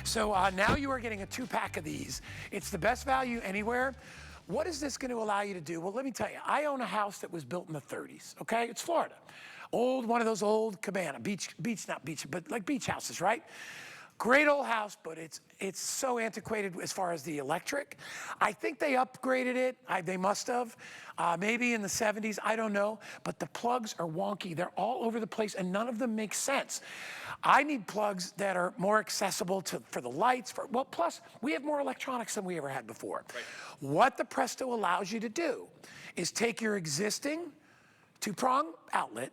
So now you are getting a 2-pack of these. It's the best value anywhere. What is this going to allow you to do? Well, let me tell you, I own a house that was built in the 30s, okay? It's Florida. One of those old cabana, not beach, but like beach houses, right? Great old house, but it's so antiquated as far as the electric. I think they upgraded it. They must have, maybe in the 70s, I don't know. But the plugs are wonky. They're all over the place, and none of them make sense. I need plugs that are more accessible for the lights. Plus, we have more electronics than we ever had before. Right. What the Presto allows you to do is take your existing 2-prong outlet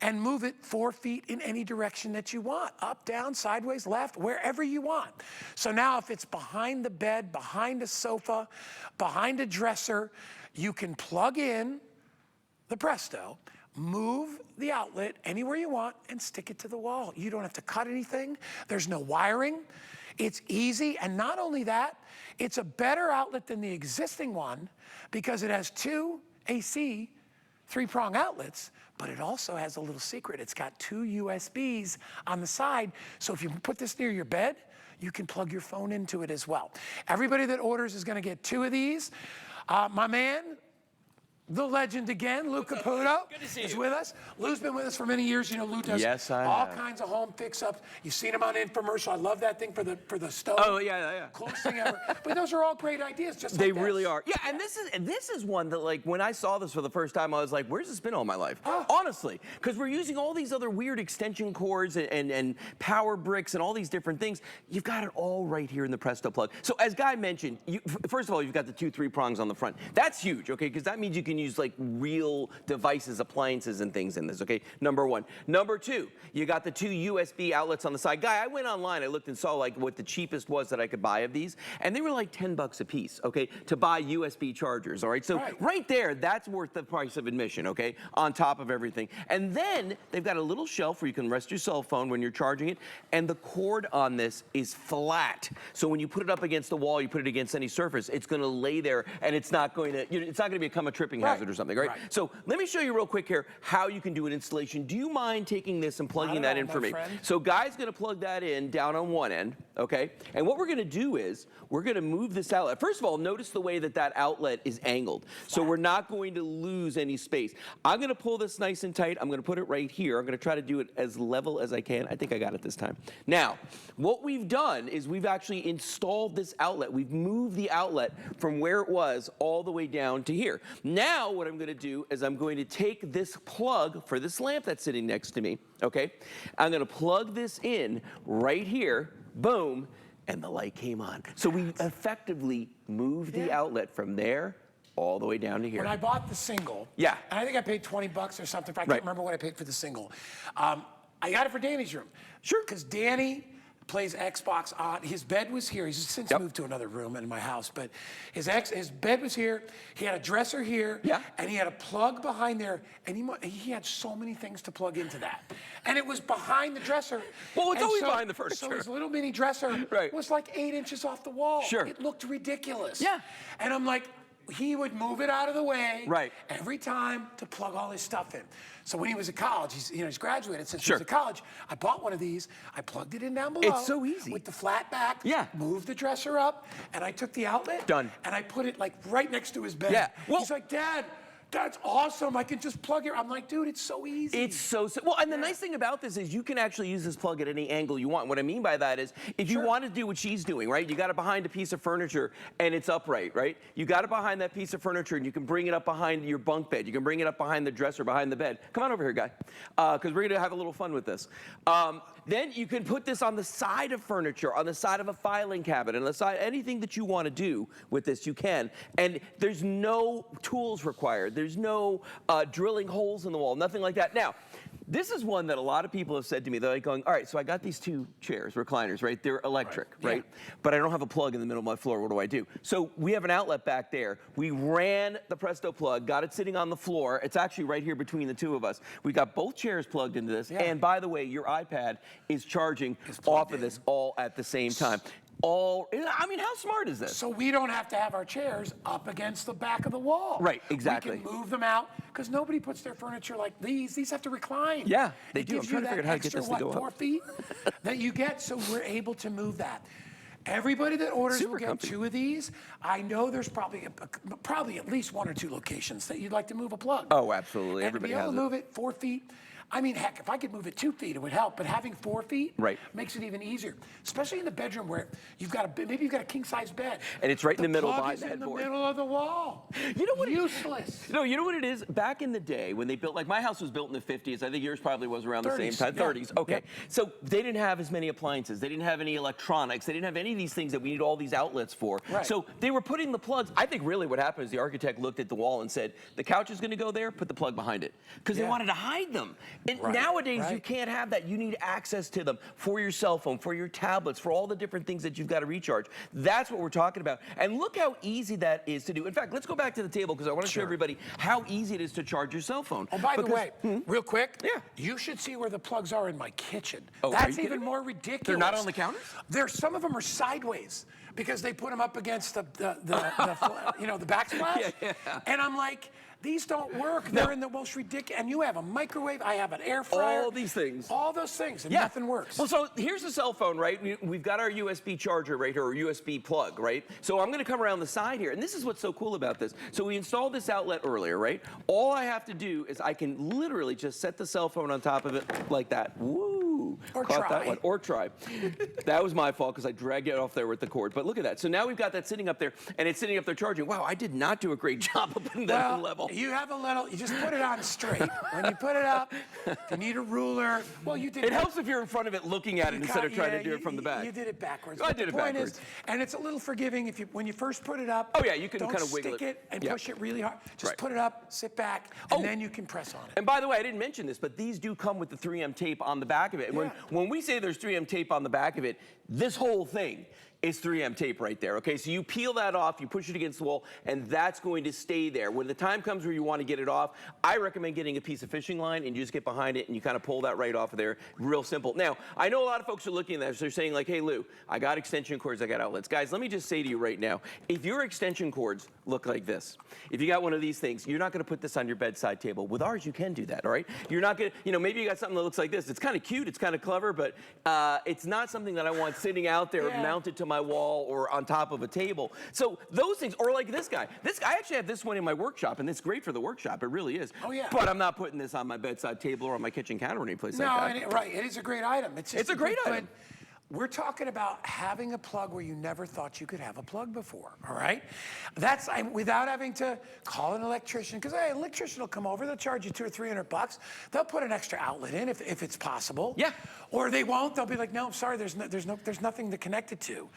and move it 4 feet in any direction that you want, up, down, sideways, left, wherever you want. So now if it's behind the bed, behind a sofa, behind a dresser, you can plug in the Presto, move the outlet anywhere you want, and stick it to the wall. You don't have to cut anything. There's no wiring. It's easy, and not only that, it's a better outlet than the existing one because it has 2 AC 3-prong outlets, but it also has a little secret. It's got 2 USBs on the side, so if you put this near your bed, you can plug your phone into it as well. Everybody that orders is gonna get 2 of these. My man, the legend again, Lou Caputo is with us. Lou's been with us for many years. You know, Lou does all kinds of home fix-ups. You've seen him on infomercial. I love that thing for the stove. Oh, yeah. Coolest thing ever. But those are all great ideas, just they like this. really are. Yeah, and this is one that, like, when I saw this for the first time, I was like, where's this been all my life? Honestly, because we're using all these other weird extension cords and power bricks and all these different things. You've got it all right here in the Presto Plug. So as Guy mentioned, first of all, you've got the 2 3-prongs on the front. That's huge, okay, because that means you can use like real devices, appliances, and things in this, okay? Number 1. Number 2, you got the 2 USB outlets on the side. Guy, I went online, I looked and saw like what the cheapest was that I could buy of these, and they were like $10 a piece, okay, to buy USB chargers, all right? So right there, that's worth the price of admission, okay, on top of everything. And then they've got a little shelf where you can rest your cell phone when you're charging it, and the cord on this is flat. So when you put it up against the wall, you put it against any surface, it's gonna lay there, and it's not going to, it's not gonna become a tripping hazard or something. Right? So let me show you real quick here how you can do an installation. Do you mind taking this and plugging that in for me? So Guy's gonna plug that in down on one end, okay? And what we're gonna do is we're gonna move this outlet. First of all, notice the way that outlet is angled. So we're not going to lose any space. I'm gonna pull this nice and tight. I'm gonna put it right here. I'm gonna try to do it as level as I can. I think I got it this time. Now, what we've done is we've actually installed this outlet. We've moved the outlet from where it was all the way down to here. Now, what I'm going to do is I'm going to take this plug for this lamp that's sitting next to me, okay? I'm going to plug this in right here, boom, and the light came on. So we effectively moved the outlet from there all the way down to here. When I bought the single, and I think I paid $20 or something, I can't remember what I paid for the single. I got it for Danny's room. Sure. Because Danny plays Xbox on. His bed was here. He's since moved to another room in my house, but his bed was here. He had a dresser here, and he had a plug behind there, and he had so many things to plug into that. And it was behind the dresser. Well, it's always behind the furniture. So his little mini dresser was like 8 inches off the wall. Sure. It looked ridiculous. Yeah. And I'm like, he would move it out of the way every time to plug all his stuff in. So when he was at college, he's graduated since he was at college. I bought one of these. I plugged it in down below. It's so easy. With the flat back. Moved the dresser up, and I took the outlet. And I put it like right next to his bed. He's like, Dad, that's awesome. I can just plug it. I'm like, dude, it's so easy. It's so well, and the nice thing about this is you can actually use this plug at any angle you want. What I mean by that is if you want to do what she's doing, right? You got it behind a piece of furniture and it's upright, right? You got it behind that piece of furniture and you can bring it up behind your bunk bed. You can bring it up behind the dresser, behind the bed. Come on over here, Guy, because we're going to have a little fun with this. Then you can put this on the side of furniture, on the side of a filing cabinet, on the side, anything that you want to do with this, you can. And there's no tools required. There's no drilling holes in the wall, nothing like that. Now, this is one that a lot of people have said to me. They're like going, all right, so I got these 2 chairs, recliners, right? They're electric, right? But I don't have a plug in the middle of my floor. What do I do? So we have an outlet back there. We ran the Presto Plug, got it sitting on the floor. It's actually right here between the 2 of us. We got both chairs plugged into this. And by the way, your iPad is charging off of this all at the same time. all, I mean, how smart is this? So we don't have to have our chairs up against the back of the wall. Right, exactly. We can move them out, because nobody puts their furniture like these. These have to recline. Yeah, they it do. I'm gives trying you to figure that out how to get extra, this to go up. 4 feet that you get, so we're able to move that. Everybody that orders Super will get comfy. 2 of these. I know there's probably at least 1 or 2 locations that you'd like to move a plug. Oh, absolutely. And Everybody to be able has to it. move it 4 feet. I mean, heck, if I could move it 2 feet, it would help. But having 4 feet makes it even easier, especially in the bedroom where maybe you've got a king-size bed. And it's right in the middle plug by is the in the headboard. middle of the wall. You know what? Useless. No, you know what it is? Back in the day when they built, like my house was built in the 50s. I think yours probably was around the same 30s, time. yeah. 30s. Okay. Yep. So they didn't have as many appliances. They didn't have any electronics. They didn't have any of these things that we need all these outlets for. Right. So they were putting the plugs. I think really what happened is the architect looked at the wall and said, the couch is going to go there, put the plug behind it. Because they wanted to hide them. And nowadays you can't have that. You need access to them for your cell phone, for your tablets, for all the different things that you've got to recharge. That's what we're talking about. And look how easy that is to do. In fact, let's go back to the table because I want to show everybody how easy it is to charge your cell phone. Oh, by the way, real quick, Yeah. you should see where the plugs are in my kitchen. Oh, are That's you even kidding me? more ridiculous. They're not on the counters? Some of them are sideways because they put them up against the backsplash. Yeah. And I'm like, these don't work. They're in the most ridiculous. And you have a microwave. I have an air fryer. All these things. All those things, and nothing works. Well, so here's the cell phone, right? We've got our USB charger right here, or USB plug, right? So I'm going to come around the side here, and this is what's so cool about this. So we installed this outlet earlier, right? All I have to do is I can literally just set the cell phone on top of it like that. Woo! Or Caught try. that one. Or try. That was my fault because I dragged it off there with the cord. But look at that. So now we've got that sitting up there, and it's sitting up there charging. Wow, I did not do a great job of putting that on level. You have a little. You just put it on straight. When you put it up, if you need a ruler. Well, you did. It helps if you're in front of it looking at it instead of trying to do it from the back. You did it backwards. I did it backwards. Is, and it's a little forgiving when you first put it up. Oh yeah, you can kind of wiggle stick it and push it really hard. Just Right. put it up, sit back, and then you can press on it. And by the way, I didn't mention this, but these do come with the 3M tape on the back of it. And when we say there's 3M tape on the back of it, this whole thing is 3M tape right there, okay? So you peel that off, you push it against the wall, and that's going to stay there. When the time comes where you want to get it off, I recommend getting a piece of fishing line and you just get behind it and you kind of pull that right off of there. Real simple. Now, I know a lot of folks are looking at this. They're saying like, hey, Lou, I got extension cords, I got outlets. Guys, let me just say to you right now, if your extension cords look like this, if you got one of these things, you're not going to put this on your bedside table. With ours, you can do that, all right? You're not going to, maybe you got something that looks like this. It's kind of cute, it's kind of clever, but it's not something that I want sitting out there mounted to my wall or on top of a table. So those things, or like this guy. I actually have this one in my workshop, and it's great for the workshop. It really is. Oh, yeah. But I'm not putting this on my bedside table or on my kitchen counter or any place like that. No, it is a great item. It's a great item. We're talking about having a plug where you never thought you could have a plug before, all right? That's without having to call an electrician, because an electrician will come over, they'll charge you $200 or $300. They'll put an extra outlet in if it's possible. Yeah. Or they won't. They'll be like, no, I'm sorry, there's nothing to connect it to.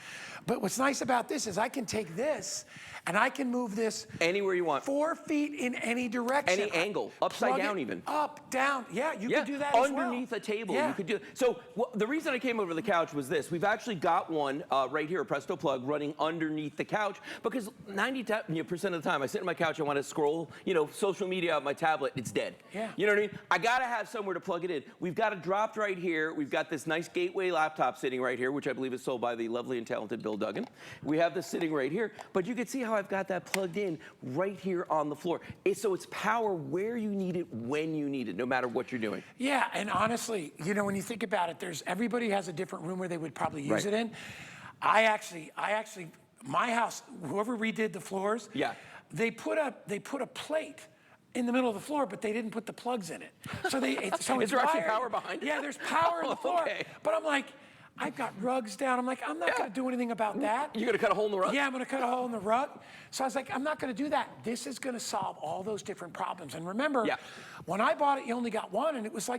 But what's nice about this is I can take this and I can move this anywhere you want. 4 feet in any direction. Any angle, upside down even. Up, down. Yeah, you can do that as well. Underneath a table, you could do it. So the reason I came over to the couch was this. We've actually got one right here, a Presto Plug, running underneath the couch because 90% of the time I sit on my couch, I want to scroll, social media on my tablet, it's dead. Yeah. You know what I mean? I got to have somewhere to plug it in. We've got it dropped right here. We've got this nice Gateway laptop sitting right here, which I believe is sold by the lovely and talented Bill Duggan. We have this sitting right here, but you can see how I've got that plugged in right here on the floor. So it's power where you need it, when you need it, no matter what you're doing. Yeah, and honestly, when you think about it, everybody has a different room where they would probably use it in. I actually, my house, whoever redid the floors, they put a plate in the middle of the floor, but they didn't put the plugs in it. So Is there actually power behind it? Yeah, there's power in the floor. Okay. But I'm like, I've got rugs down. I'm like, I'm not going to do anything about that. You're going to cut a hole in the rug? Yeah, I'm going to cut a hole in the rug. So I was like, I'm not going to do that. This is going to solve all those different problems. And remember, when I bought it, you only got one, and it was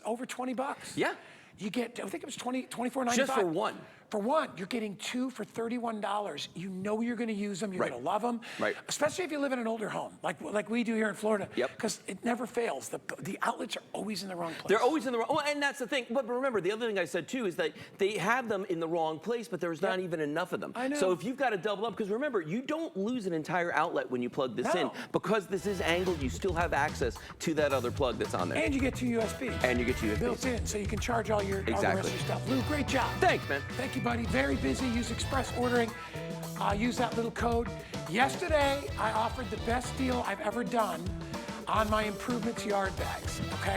over $20. Yeah. You get, I think it was $24.95. Just for one. For one, you're getting 2 for $31. You know you're going to use them. You're going to love them. Right. Especially if you live in an older home, like we do here in Florida. Yep. Because it never fails. The outlets are always in the wrong place. They're always in the wrong. Well, and that's the thing. But remember, the other thing I said too is that they had them in the wrong place, but there's not even enough of them. I know. So if you've got to double up, because remember, you don't lose an entire outlet when you plug this in, because this is angled. You still have access to that other plug that's on there. And you get 2 USBs. And you get 2 USBs. Built in, so you can charge all your all the Exactly. rest of your stuff. Lou, great job. Thanks, man. Thank you, buddy. Very busy. Use express ordering. Use that little code. Yesterday, I offered the best deal I've ever done on my improvements yard bags. Okay.